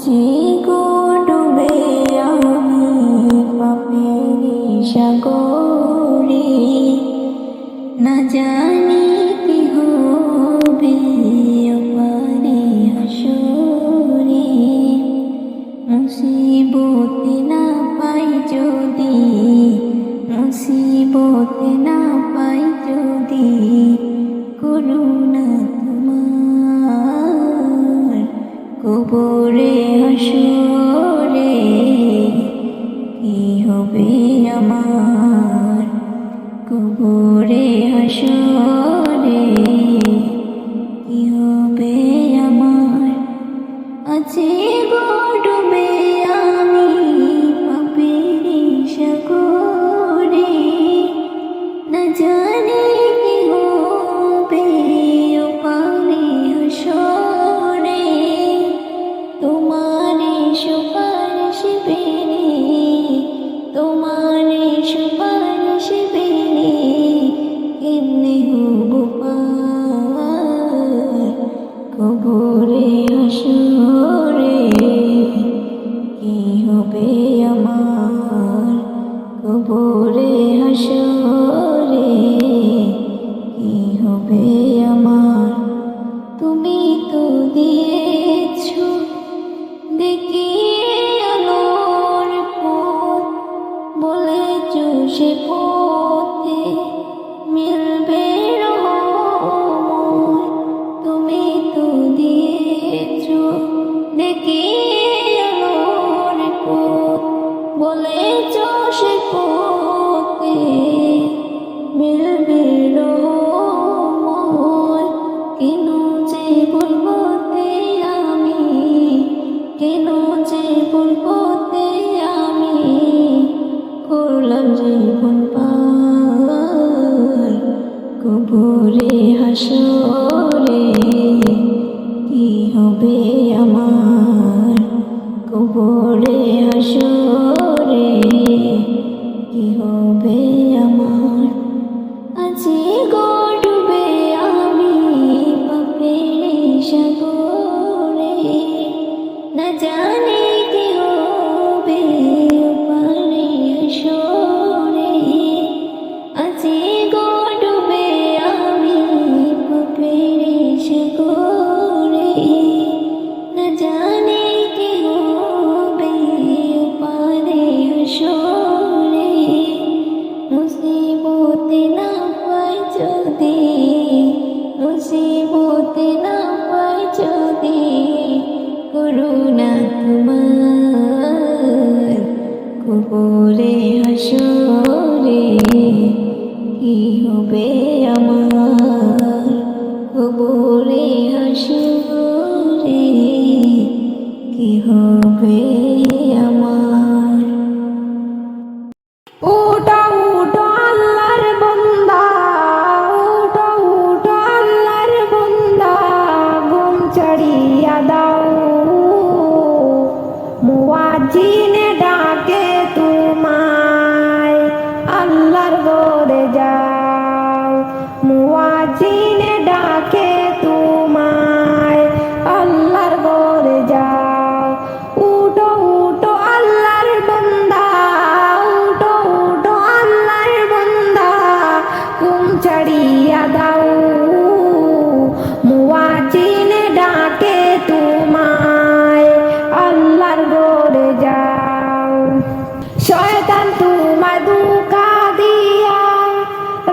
আছি গো ডুবে আমি পাপেরি সাগরে, না জানি কি হবে ওপারে হাসরে। মুসিবতে না পাই যদি, মুসিবতে না পাই যদি, করুণা তোমার কবরে হাসরে। কি হবে আমার কবরে হাসরে, কি হবে আমার। আছি গো ডুবে আমি পাপেরি সাগরে, না জানি কি হবে ওপারে হাসরে। তোমারে সুপারিশ পেলে, তোমারে সুপারিশ পেলে কেমনে হব পার কবরে হাসরে। কি হবে আমার কবরে হাসরে, কি হবে আমার। তুমি তো দিয়েছো দেখিয়ে আলোর পথ, বলেছো সে পথে মিলবে রহমত। তুমি তো দিয়েছো দেখিয়ে আলোর পথ, বলেছো সে পথে মিলবে রহমত। কেন যে বলবতে আমি, কেন যে বলবতে আমি করলাম জীবন পার কবরে হাসরে। কি হবে আমার কবরে হাসরে, কি হবে আমার। আছি গো ডুবে আমি পাপেরি সাগরে, না জানি কি হবে ওপারে হাসরে। আছি গো ডুবে আমি পাপেরি সাগরে, না জানি কি হবে ওপারে হাসরে। মুসিবতে না পাই যদি, মুসিবতে না পাই যদি, করুণা তোমার কবরে হাসরে। কি হবে আমার কবরে হাসরে, কি হবে আমার। উঠো উঠো আল্লাহর বান্দা, উঠো উঠো আল্লাহর বান্দা, ঘুম ছাড়িয়া দাও। মুয়াজ্জিনে ডাকে তোমায়, আল্লাহর ঘরে যাও। মুয়াজ্জিনে ডাকে তোমায়, আল্লাহর ঘরে যাও। উঠো উঠো আল্লাহর বান্দা, উঠো উঠো আল্লাহর বান্দা, ঘুম ছাড়িয়া দাও। মুয়াজ্জিনে ডাকে তোমায়, আল্লাহর ঘরে যাও। শয়তান তোমায় ধোঁকা দিয়া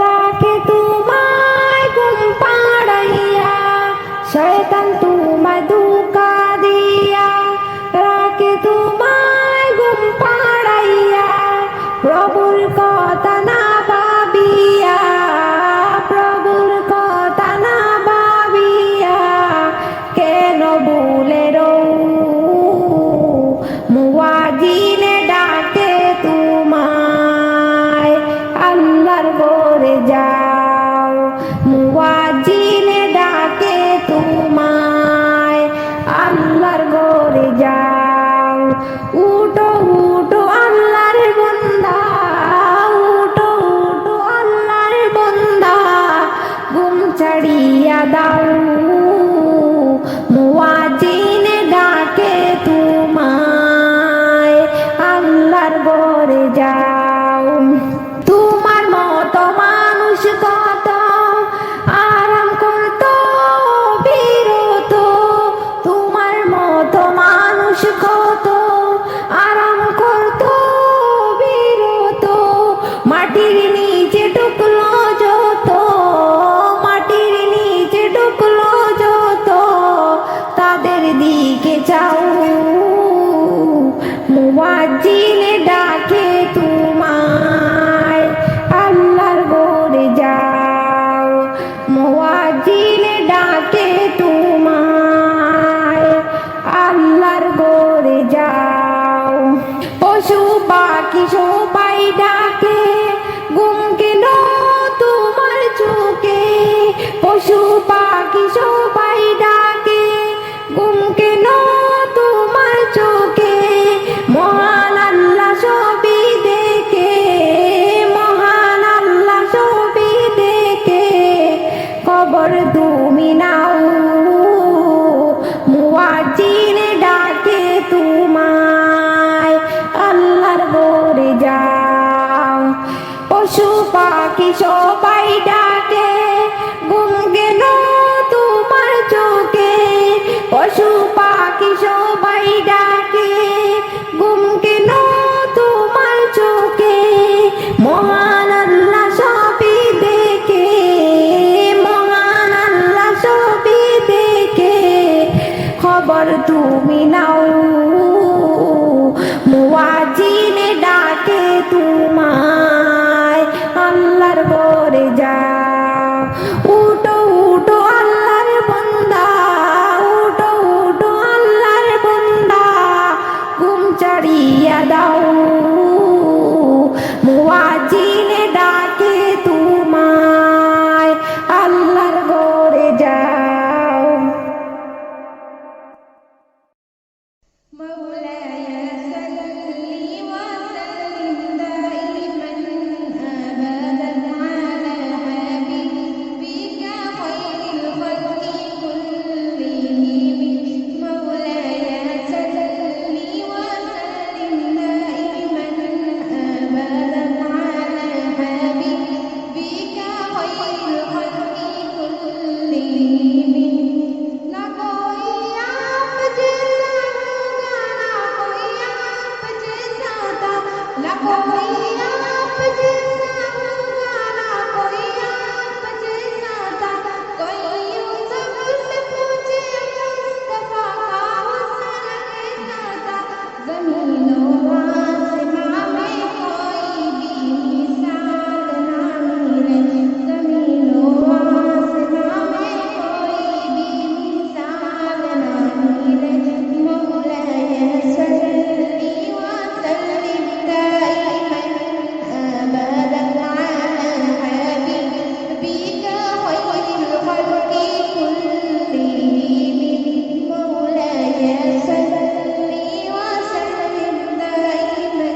রাখে তোমায় ঘুম পাড়াইয়া, শয়তান তোমায় ধোঁকা দিয়া রাখে তোমায় ঘুম পাড়াইয়া। প্রভুর কথা না ভাবিয়া, প্রভুর কথা না ভাবিয়া কেন ভুলে রও। মুয়াজ্জিনে ডাকে তোমায়, আল্লাহর ঘরে যাও। মুয়াজ্জিনে ডাকে তোমায়, আল্লাহর ঘরে যাও। উঠো উঠো আল্লাহর বান্দা, উঠো উঠো আল্লাহর বান্দা, ঘুম ছাড়িয়া দাও। মুয়াজ্জিন দিকে চাও মুয়াজ্জিন ডাকে তোমায় আল্লাহর ঘরে যাও মুয়াজ্জিন ডাকে তোমায় আল্লাহর ঘরে যাও পশু পাখি সবাই ডাকে ঘুম কেন তোমার চোখে পশু পাখি সবাই ডাকে ঘুম কেন তোমার চোখে মহান আল্লাহ সবই দেখে মহান আল্লাহ সবই দেখে খবর তুমি নাও মুয়াজ্জিন ডাকে তোমায় আল্লাহর ঘরে যাও পশু পাখি সবাই ডাকে ঘুম কেন তোমার চোখে পশু পাখি সবাই ডাকে ঘুম কেন তোমার চোখে মহান আল্লাহ সবই দেখে মহান আল্লাহ সবই দেখে খবর তুমি নাও মুয়াজ্জিন ডাকে তোমায় আল্লাহর ঘরে যাও উঠো উঠো আল্লাহর বান্দা উঠো উঠো আল্লাহর বান্দা ঘুম ছাড়িয়া দাও মুয়াজ্জিন ডাকে তোমায় আল্লাহর ঘরে যাও مولاي صل وسلم دائما أبدا على حبيبك خير الخلق كلهم مولاي صل وسلم دائما أبدا على حبيبك خير الخلق كلهم ना कोई आप जैसा होगा ना कोई आप जैसा था ना कोई आप जैसा होगा ना कोई आप जैसा था कोई यूसुफ से पूछे मुस्तफा का हुस्न कैसा था ज़मीनों आसमां में कोई भी मिसाल ना मिले ज़मीनों आसमां में कोई भी मिसाल ना मिले مولاي صل وسلم دائما أبدا على حبيبك خير الخلق كلهم مولاي صل وسلم دائما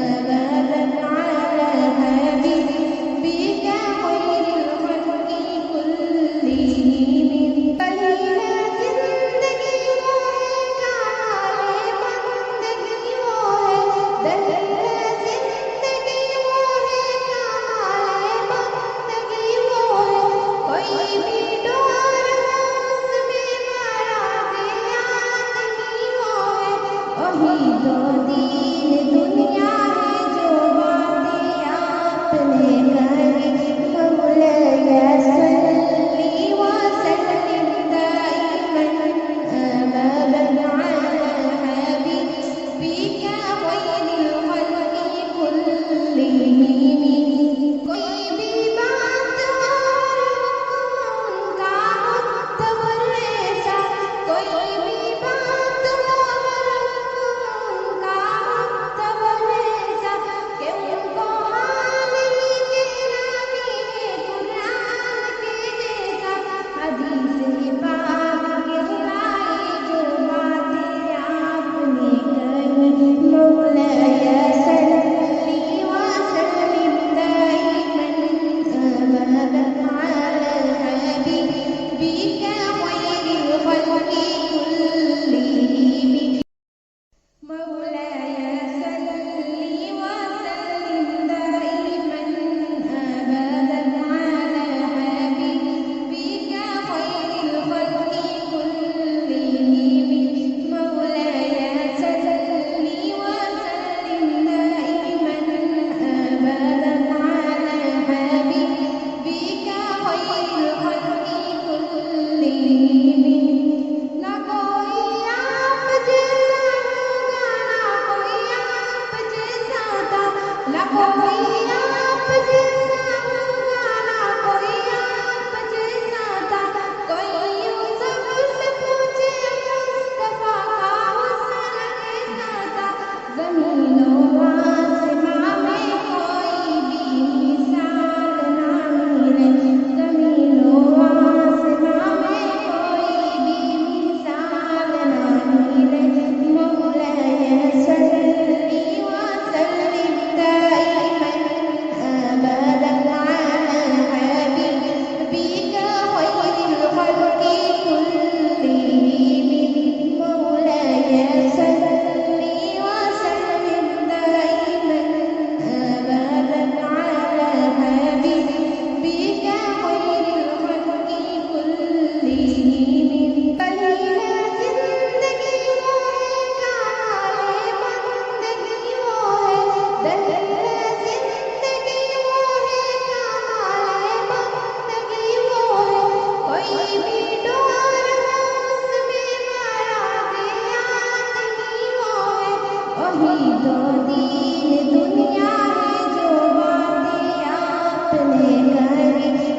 أبدا على حبيبك خير الخلق كلهم पहला जिंदगी वो है काले बंदगी वो है दहला जिंदगी वो है काले बंदगी वो है कोई भी डोर हो उसमें मारा दिया आदमी वो है वही दो दीन दुनिया है जो बातें आपने करी مولاي صل وسلم دائما أبدا على حبيبك خير الخلق كلهم कोई भी बात हो उनका मुतबर ऐसा कोई भी बात हो उनका वही तो दीन दुनिया है जो बातें आपने करी